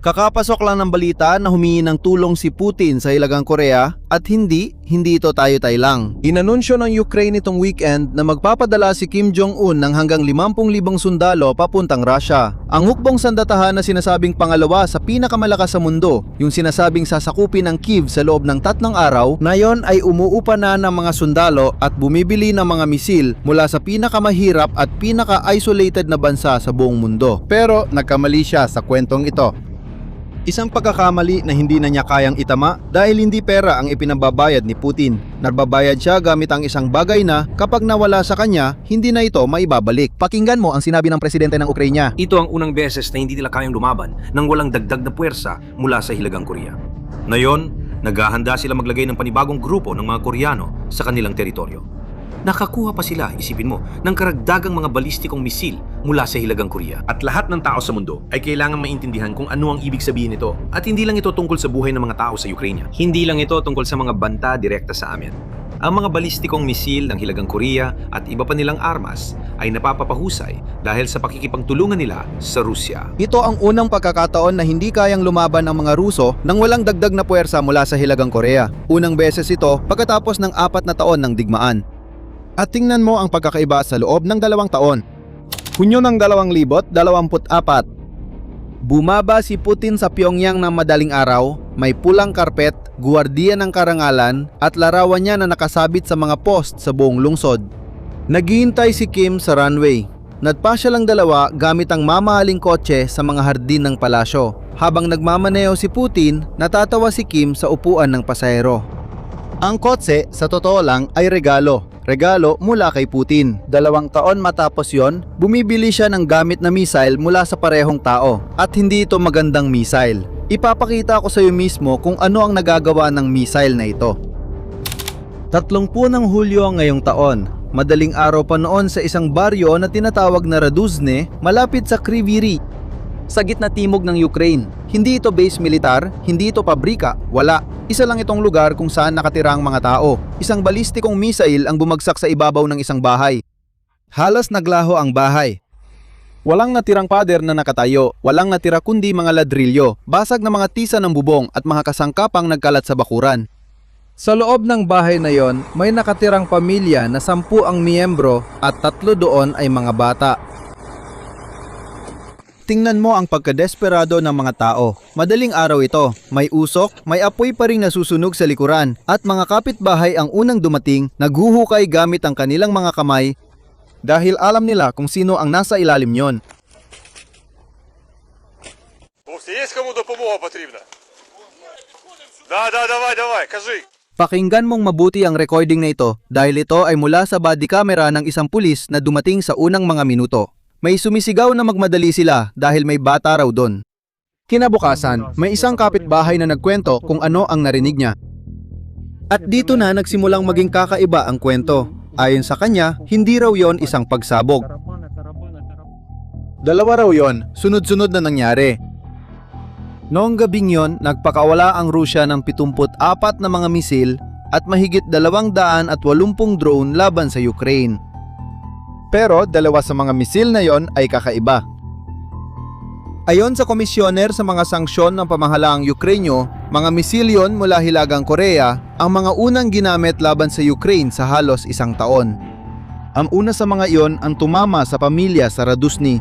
Kakapasok lang ng balita na humingi ng tulong si Putin sa Hilagang Korea at hindi ito tayo-tayo lang. Inanunsyo ng Ukraine itong weekend na magpapadala si Kim Jong-un ng hanggang 50,000 sundalo papuntang Russia. Ang hukbong sandatahan na sinasabing pangalawa sa pinakamalakas sa mundo, yung sinasabing sasakupin ng Kyiv sa loob ng 3 araw, na yon ay umuupa na ng mga sundalo at bumibili ng mga misil mula sa pinakamahirap at pinaka-isolated na bansa sa buong mundo. Pero nagkamali siya sa kwentong ito. Isang pagkakamali na hindi na niya kayang itama dahil hindi pera ang ipinababayad ni Putin. Nagbabayad siya gamit ang isang bagay na kapag nawala sa kanya, hindi na ito maibabalik. Pakinggan mo ang sinabi ng presidente ng Ukraine. Ito ang unang beses na hindi nila kayang lumaban nang walang dagdag na puwersa mula sa Hilagang Korea. Ngayon, naghahanda sila maglagay ng panibagong grupo ng mga Koreano sa kanilang teritoryo. Nakakuha pa sila, isipin mo, ng karagdagang mga balistikong misil mula sa Hilagang Korea. At lahat ng tao sa mundo ay kailangan maintindihan kung ano ang ibig sabihin nito. At hindi lang ito tungkol sa buhay ng mga tao sa Ukraine. Hindi lang ito tungkol sa mga banta direkta sa amin. Ang mga balistikong misil ng Hilagang Korea at iba pa nilang armas ay napapapahusay dahil sa pakikipagtulungan nila sa Rusya. Ito ang unang pagkakataon na hindi kayang lumaban ang mga Ruso nang walang dagdag na puwersa mula sa Hilagang Korea. Unang beses ito pagkatapos ng 4 na taon ng digmaan. At tingnan mo ang pagkakaiba sa loob ng 2 taon. Hunyo ng 2024, bumaba si Putin sa Pyongyang ng madaling araw, may pulang karpet, guwardiya ng karangalan at larawan niya na nakasabit sa mga post sa buong lungsod. Naghihintay si Kim sa runway. Nagpasya lang dalawa gamit ang mamahaling kotse sa mga hardin ng palasyo. Habang nagmamaneho si Putin, natatawa si Kim sa upuan ng pasahero. Ang kotse, sa totoo lang, ay regalo. Regalo mula kay Putin. 2 taon matapos yon, bumibili siya ng gamit na missile mula sa parehong tao. At hindi ito magandang missile. Ipapakita ko sa iyo mismo kung ano ang nagagawa ng missile na ito. 30 ng Hulyo ngayong taon. Madaling araw pa noon sa isang baryo na tinatawag na Raduzhne, malapit sa Kryvyi Rih, sa gitna timog ng Ukraine. Hindi ito base militar, hindi ito pabrika, wala. Isa lang itong lugar kung saan nakatira ang mga tao. Isang balistikong missile ang bumagsak sa ibabaw ng isang bahay. Halos naglaho ang bahay. Walang natirang pader na nakatayo, walang natira kundi mga ladrilyo, basag na mga tisa ng bubong at mga kasangkapang nagkalat sa bakuran. Sa loob ng bahay na yon, may nakatirang pamilya na 10 ang miyembro at 3 doon ay mga bata. Tingnan mo ang pagkadesperado ng mga tao. Madaling araw ito, may usok, may apoy pa ring nasusunog sa likuran at mga kapitbahay ang unang dumating, naghuhukay gamit ang kanilang mga kamay dahil alam nila kung sino ang nasa ilalim nyon. Pakinggan mong mabuti ang recording na ito dahil ito ay mula sa body camera ng isang pulis na dumating sa unang mga minuto. May sumisigaw na magmadali sila dahil may bata raw doon. Kinabukasan, may isang kapitbahay na nagkwento kung ano ang narinig niya. At dito na nagsimulang maging kakaiba ang kwento. Ayon sa kanya, hindi raw yon isang pagsabog. 2 raw yon, sunod-sunod na nangyari. Noong gabing yon, nagpakawala ang Rusya ng 74 na mga misil at mahigit 280 drone laban sa Ukraine. Pero 2 sa mga misil na yon ay kakaiba. Ayon sa komisyoner sa mga sanksyon ng pamahalaang Ukrainyo, mga misil yon mula Hilagang Korea ang mga unang ginamit laban sa Ukraine sa halos 1 taon. Ang una sa mga iyon ang tumama sa pamilya sa Raduzhne.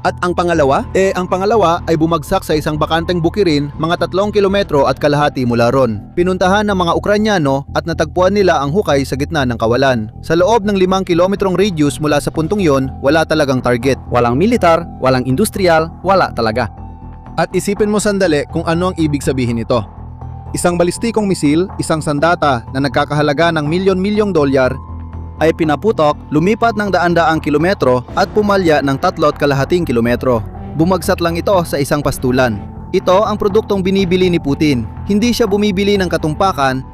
At ang pangalawa? Ang pangalawa ay bumagsak sa isang bakanteng bukirin mga 3 kilometro at kalahati mula ron. Pinuntahan ng mga Ukrainyano at natagpuan nila ang hukay sa gitna ng kawalan. Sa loob ng 5 kilometrong radius mula sa puntong yon, wala talagang target. Walang militar, walang industrial, wala talaga. At isipin mo sandali kung ano ang ibig sabihin nito. Isang balistikong misil, isang sandata na nagkakahalaga ng milyon-milyong dolyar ay pinaputok, lumipat ng daan-daang kilometro at pumalya ng 3.5 kilometro. Bumagsak lang ito sa isang pastulan. Ito ang produktong binibili ni Putin. Hindi siya bumibili ng katumpakan,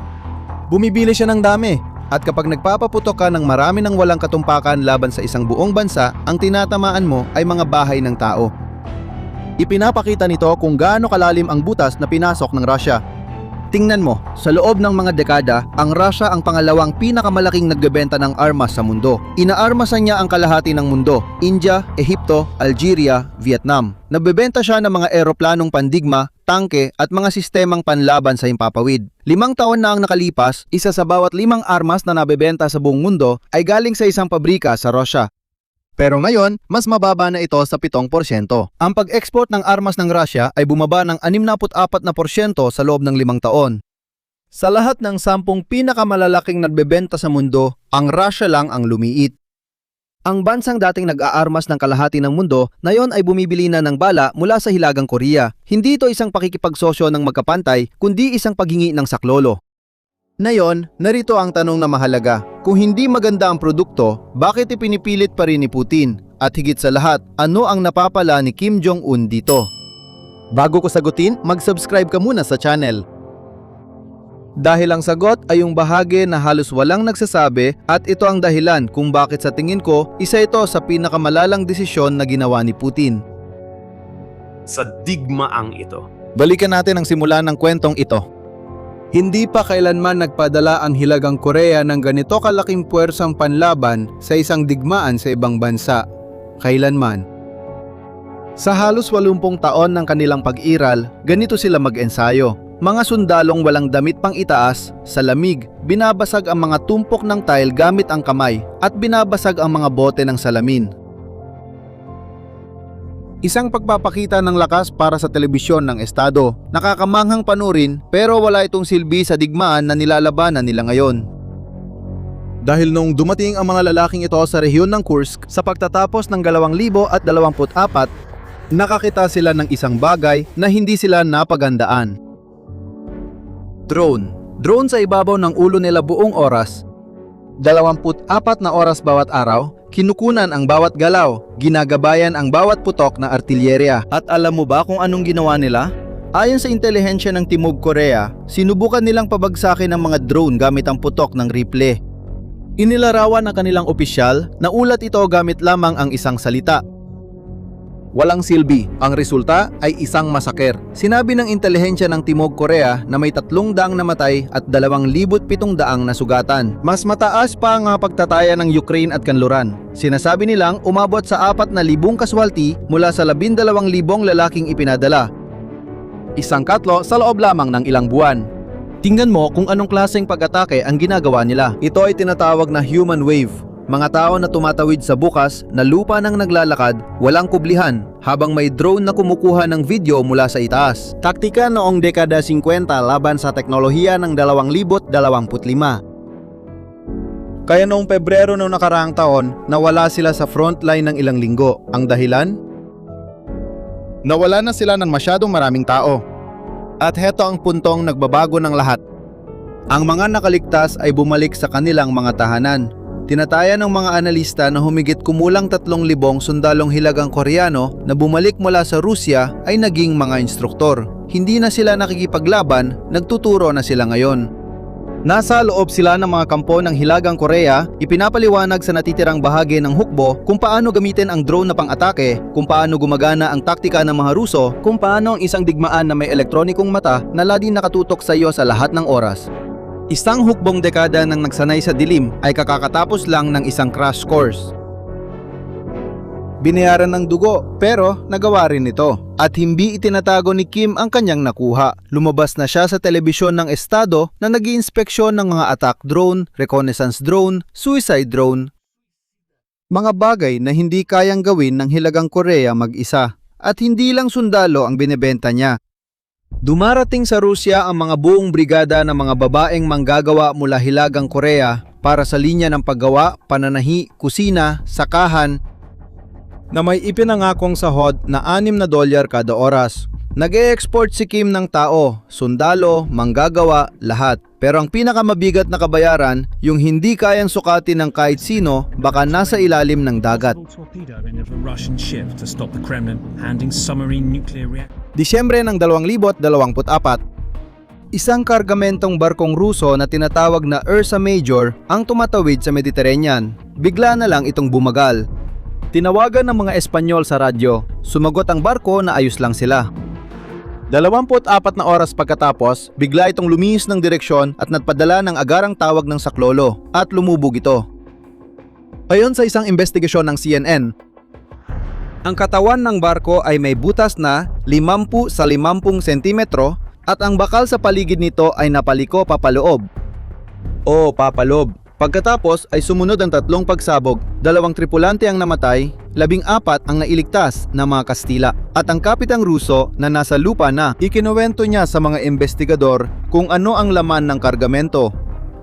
bumibili siya ng dami. At kapag nagpapaputok ka ng marami ng walang katumpakan laban sa isang buong bansa, ang tinatamaan mo ay mga bahay ng tao. Ipinapakita nito kung gaano kalalim ang butas na pinasok ng Russia. Tingnan mo, sa loob ng mga dekada, ang Russia ang pangalawang pinakamalaking nagbebenta ng armas sa mundo. Inaarmasan niya ang kalahati ng mundo, India, Ehipto, Algeria, Vietnam. Nagbebenta siya ng mga eroplanong pandigma, tangke at mga sistemang panlaban sa himpapawid. 5 taon na ang nakalipas, isa sa bawat 5 armas na nabebenta sa buong mundo ay galing sa isang pabrika sa Russia. Pero ngayon, mas mababa na ito sa 7%. Ang pag-export ng armas ng Russia ay bumaba ng 64% sa loob ng 5 taon. Sa lahat ng 10 pinakamalalaking nagbebenta sa mundo, ang Russia lang ang lumiit. Ang bansang dating nag-aarmas ng kalahati ng mundo, ngayon ay bumibili na ng bala mula sa Hilagang Korea. Hindi ito isang pakikipagsosyo ng magkapantay, kundi isang paghingi ng saklolo. Ngayon, narito ang tanong na mahalaga. Kung hindi maganda ang produkto, bakit ipinipilit pa rin ni Putin? At higit sa lahat, ano ang napapala ni Kim Jong-un dito? Bago ko sagutin, mag-subscribe ka muna sa channel. Dahil ang sagot ay yung bahagi na halos walang nagsasabi at ito ang dahilan kung bakit sa tingin ko, isa ito sa pinakamalalang desisyon na ginawa ni Putin. Sa digmaang ito. Balikan natin ang simula ng kwentong ito. Hindi pa kailanman nagpadala ang Hilagang Korea ng ganito kalaking puwersang panlaban sa isang digmaan sa ibang bansa. Kailanman. Sa halos 80 taon ng kanilang pag-iral, ganito sila mag-ensayo. Mga sundalong walang damit pang itaas, sa lamig, binabasag ang mga tumpok ng tile gamit ang kamay at binabasag ang mga bote ng salamin. Isang pagpapakita ng lakas para sa telebisyon ng estado. Nakakamanghang panurin pero wala itong silbi sa digmaan na nilalabanan nila ngayon. Dahil noong dumating ang mga lalaking ito sa rehiyon ng Kursk sa pagtatapos ng 2024, nakakita sila ng isang bagay na hindi sila napagandaan. Drone. Drone sa ibabaw ng ulo nila buong oras. 24 na oras bawat araw, kinukunan ang bawat galaw, ginagabayan ang bawat putok na artilyerya. At alam mo ba kung anong ginawa nila? Ayon sa intelihensya ng Timog Korea, sinubukan nilang pabagsakin ang mga drone gamit ang putok ng rifle. Inilarawan ng kanilang opisyal na ulat ito gamit lamang ang isang salita. Walang silbi. Ang resulta ay isang masaker. Sinabi ng intelihensya ng Timog Korea na may 300 namatay at 2,700 na sugatan. Mas mataas pa ang pagtataya ng Ukraine at kanluran. Sinasabi nilang umabot sa 4,000 kaswalti mula sa 12,000 lalaking ipinadala. Isang katlo sa loob lamang ng ilang buwan. Tingnan mo kung anong klaseng pag-atake ang ginagawa nila. Ito ay tinatawag na human wave. Mga tao na tumatawid sa bukas na lupa ng naglalakad, walang kublihan, habang may drone na kumukuha ng video mula sa itaas. Taktika noong dekada 50 laban sa teknolohiya ng 2025. Kaya noong Pebrero noong nakaraang taon, nawala sila sa frontline ng ilang linggo. Ang dahilan? Nawala na sila ng masyadong maraming tao. At heto ang puntong nagbabago ng lahat. Ang mga nakaligtas ay bumalik sa kanilang mga tahanan. Tinataya ng mga analista na humigit kumulang 3,000 sundalong Hilagang Koreano na bumalik mula sa Rusya ay naging mga instruktor. Hindi na sila nakikipaglaban, nagtuturo na sila ngayon. Nasa loob sila ng mga kampo ng Hilagang Korea, ipinapaliwanag sa natitirang bahagi ng hukbo kung paano gamitin ang drone na pang-atake, kung paano gumagana ang taktika ng mga Ruso, kung paano ang isang digmaan na may elektronikong mata na laging nakatutok sa iyo sa lahat ng oras. Isang hukbong dekada ng nagsanay sa dilim ay kakatapos lang ng isang crash course. Binayaran ng dugo pero nagawa rin ito. At hindi itinatago ni Kim ang kanyang nakuha. Lumabas na siya sa telebisyon ng estado na nag-iinspeksyon ng mga attack drone, reconnaissance drone, suicide drone. Mga bagay na hindi kayang gawin ng Hilagang Korea mag-isa. At hindi lang sundalo ang binebenta niya. Dumarating sa Rusya ang mga buong brigada ng mga babaeng manggagawa mula Hilagang Korea para sa linya ng paggawa, pananahi, kusina, sakahan na may ipinangakong sahod na $6 kada oras. Nag-e-export si Kim ng tao, sundalo, manggagawa, lahat. Pero ang pinakamabigat na kabayaran, yung hindi kayang sukatin ng kahit sino, baka nasa ilalim ng dagat. Disyembre ng 2024, isang kargamentong barkong Ruso na tinatawag na Ursa Major ang tumatawid sa Mediterranean. Bigla na lang itong bumagal. Tinawagan ng mga Espanyol sa radyo. Sumagot ang barko na ayos lang sila. 24 na oras pagkatapos, bigla itong lumihis ng direksyon at nagpadala ng agarang tawag ng saklolo at lumubog ito. Ayon sa isang investigasyon ng CNN, ang katawan ng barko ay may butas na 50 sa 50 sentimetro at ang bakal sa paligid nito ay napaliko papaloob. O papalob. Pagkatapos ay sumunod ang 3 pagsabog, 2 tripulante ang namatay, 14 ang nailigtas na mga Kastila. At ang kapitang Ruso na nasa lupa na, ikinuwento niya sa mga investigador kung ano ang laman ng kargamento.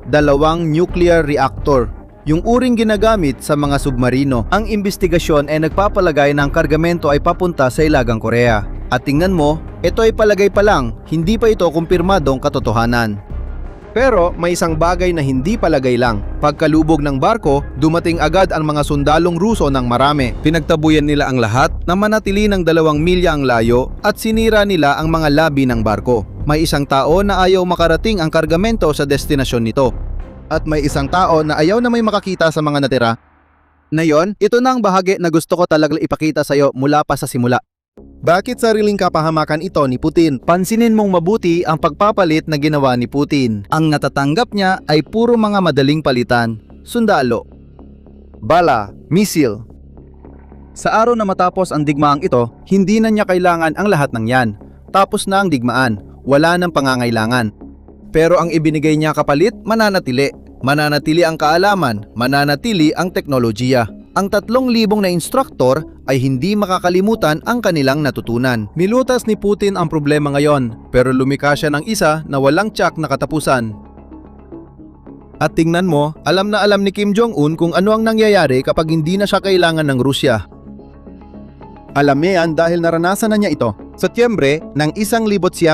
2 nuclear reactor, yung uring ginagamit sa mga submarino. Ang investigasyon ay nagpapalagay na ang kargamento ay papunta sa Hilagang Korea. At tingnan mo, ito ay palagay pa lang, hindi pa ito kumpirmadong katotohanan. Pero may isang bagay na hindi palagay lang. Pagkalubog ng barko, dumating agad ang mga sundalong Ruso ng marami. Pinagtabuyan nila ang lahat na manatili ng 2 milya ang layo at sinira nila ang mga labi ng barko. May isang tao na ayaw makarating ang kargamento sa destinasyon nito. At may isang tao na ayaw na may makakita sa mga natira. Ngayon, ito na ang bahagi na gusto ko talagang ipakita sa iyo mula pa sa simula. Bakit sariling kapahamakan ito ni Putin? Pansinin mong mabuti ang pagpapalit na ginawa ni Putin. Ang natatanggap niya ay puro mga madaling palitan, sundalo, bala, misil. Sa araw na matapos ang digmaang ito, hindi na niya kailangan ang lahat ng yan. Tapos na ang digmaan, wala nang pangangailangan. Pero ang ibinigay niya kapalit, mananatili. Mananatili ang kaalaman, mananatili ang teknolohiya. Ang 3,000 na instruktor ay hindi makakalimutan ang kanilang natutunan. Nilutas ni Putin ang problema ngayon, pero lumikha siya ng isa na walang tiyak na katapusan. At tingnan mo, alam na alam ni Kim Jong-un kung ano ang nangyayari kapag hindi na siya kailangan ng Rusya. Alam niya yan dahil naranasan na niya ito. Setyembre ng 1990,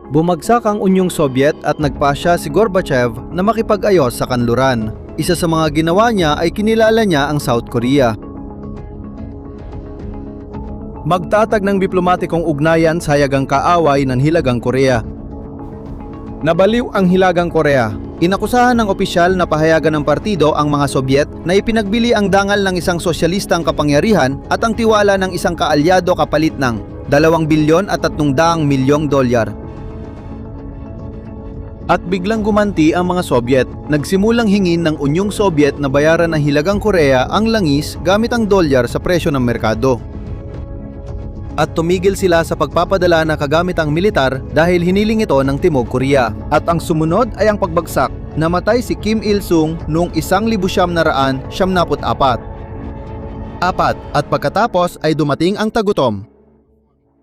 bumagsak ang Unyong Soviet at nagpasya si Gorbachev na makipag-ayos sa kanluran. Isa sa mga ginawa niya ay kinilala niya ang South Korea. Magtatag ng diplomatikong ugnayan sa hayagang kaaway ng Hilagang Korea. Nabaliw ang Hilagang Korea. Inakusahan ng opisyal na pahayagan ng partido ang mga Soviet na ipinagbili ang dangal ng isang sosyalistang kapangyarihan at ang tiwala ng isang kaalyado kapalit ng 2 bilyon at 300 milyong dolyar. At biglang gumanti ang mga Soviet. Nagsimulang hingin ng Unyong Soviet na bayaran ng Hilagang Korea ang langis gamit ang dolyar sa presyo ng merkado. At tumigil sila sa pagpapadala ng kagamitang militar dahil hiniling ito ng Timog Korea. At ang sumunod ay ang pagbagsak. Namatay si Kim Il-sung noong 1974. At pagkatapos ay dumating ang tagutom.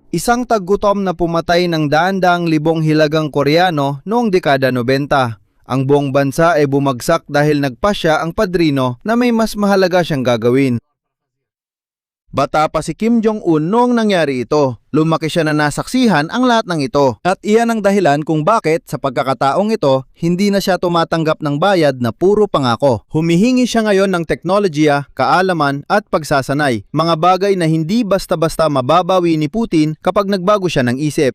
Isang taggutom na pumatay ng daan-daang libong Hilagang Koreano noong dekada 90. Ang buong bansa ay bumagsak dahil nagpasya ang padrino na may mas mahalaga siyang gagawin. Bata pa si Kim Jong-un noong nangyari ito. Lumaki siya na nasaksihan ang lahat ng ito. At iyan ang dahilan kung bakit sa pagkakataong ito, hindi na siya tumatanggap ng bayad na puro pangako. Humihingi siya ngayon ng teknolohiya, kaalaman at pagsasanay. Mga bagay na hindi basta-basta mababawi ni Putin kapag nagbago siya ng isip.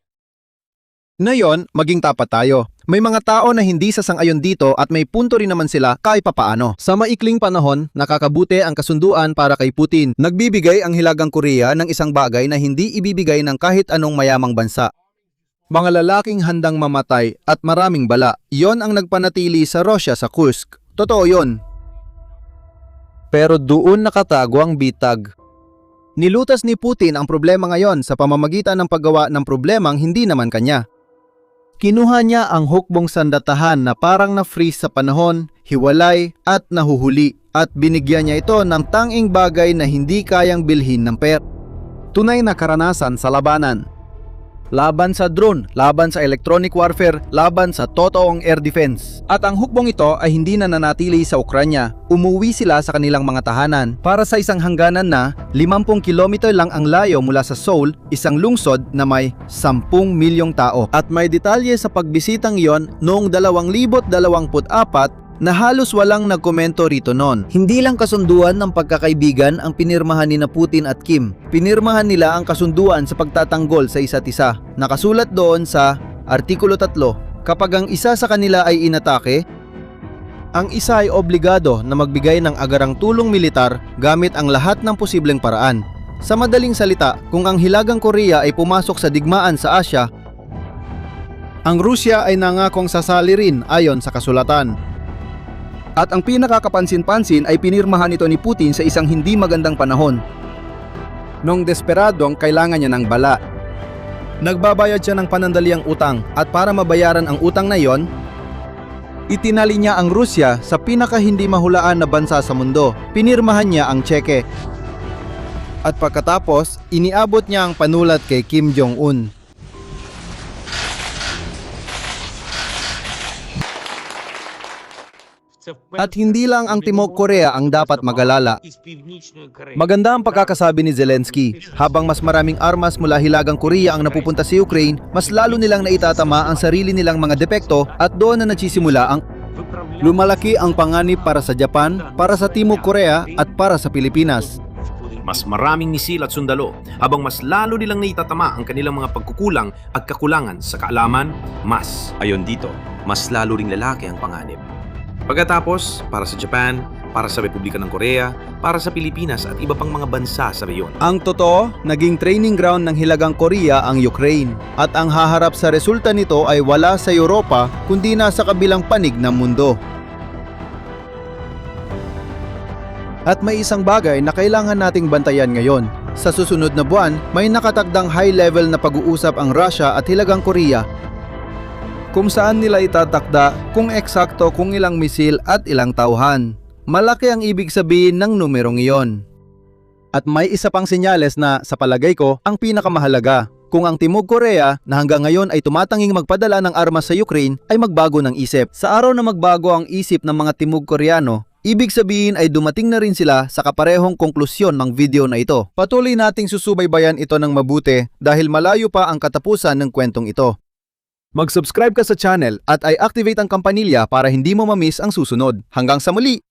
Ngayon, maging tapat tayo. May mga tao na hindi sasang-ayon dito at may punto rin naman sila kahit papaano. Sa maikling panahon, nakakabuti ang kasunduan para kay Putin. Nagbibigay ang Hilagang Korea ng isang bagay na hindi ibibigay ng kahit anong mayamang bansa. Mga lalaking handang mamatay at maraming bala. Iyon ang nagpanatili sa Russia sa Kursk. Totoo yun. Pero doon nakatago ang bitag. Nilutas ni Putin ang problema ngayon sa pamamagitan ng paggawa ng problemang hindi naman kanya. Kinuha niya ang hukbong sandatahan na parang na-freeze sa panahon, hiwalay at nahuhuli at binigyan niya ito ng tanging bagay na hindi kayang bilhin ng pera. Tunay na karanasan sa labanan. Laban sa drone, laban sa electronic warfare, laban sa totoong air defense. At ang hukbong ito ay hindi na nanatili sa Ukranya. Umuwi sila sa kanilang mga tahanan para sa isang hangganan na 50 kilometer lang ang layo mula sa Seoul, isang lungsod na may 10 milyong tao. At may detalye sa pagbisitang iyon noong 2024 na halos walang nagkomento rito noon. Hindi lang kasunduan ng pagkakaibigan ang pinirmahan ni Putin at Kim. Pinirmahan nila ang kasunduan sa pagtatanggol sa isa't isa. Nakasulat doon sa Artikulo 3, kapag ang isa sa kanila ay inatake, ang isa ay obligado na magbigay ng agarang tulong militar gamit ang lahat ng posibleng paraan. Sa madaling salita, kung ang Hilagang Korea ay pumasok sa digmaan sa Asya, ang Rusya ay nangakong sasali rin ayon sa kasulatan. At ang pinakakapansin-pansin ay pinirmahan ito ni Putin sa isang hindi magandang panahon. Nung desperadong kailangan niya ng bala. Nagbabayad siya ng panandaliang utang at para mabayaran ang utang na yon, itinali niya ang Rusya sa pinaka hindi mahulaan na bansa sa mundo. Pinirmahan niya ang tseke. At pagkatapos, iniabot niya ang panulat kay Kim Jong-un. At hindi lang ang Timog Korea ang dapat mag-alala. Maganda ang pagkakasabi ni Zelensky. Habang mas maraming armas mula Hilagang Korea ang napupunta sa Ukraine, mas lalo nilang naitatama ang sarili nilang mga depekto at doon na nagsisimula ang lumalaki ang panganib para sa Japan, para sa Timog Korea at para sa Pilipinas. Mas maraming misil at sundalo, habang mas lalo nilang naitatama ang kanilang mga pagkukulang at kakulangan sa kaalaman, ayon dito, mas lalo ring lalaki ang panganib. Pagkatapos, para sa Japan, para sa Republika ng Korea, para sa Pilipinas at iba pang mga bansa sa reyon. Ang totoo, naging training ground ng Hilagang Korea ang Ukraine. At ang haharap sa resulta nito ay wala sa Europa, kundi nasa kabilang panig ng mundo. At may isang bagay na kailangan nating bantayan ngayon. Sa susunod na buwan, may nakatakdang high-level na pag-uusap ang Russia at Hilagang Korea kung saan nila itatakda kung eksakto kung ilang misil at ilang tauhan. Malaki ang ibig sabihin ng numerong iyon. At may isa pang senyales na, sa palagay ko, ang pinakamahalaga. Kung ang Timog Korea, na hanggang ngayon ay tumatanging magpadala ng armas sa Ukraine, ay magbago ng isip. Sa araw na magbago ang isip ng mga Timog Koreano, ibig sabihin ay dumating na rin sila sa kaparehong konklusyon ng video na ito. Patuloy nating susubaybayan ito ng mabuti dahil malayo pa ang katapusan ng kwentong ito. Mag-subscribe ka sa channel at i-activate ang kampanilya para hindi mo ma-miss ang susunod. Hanggang sa muli!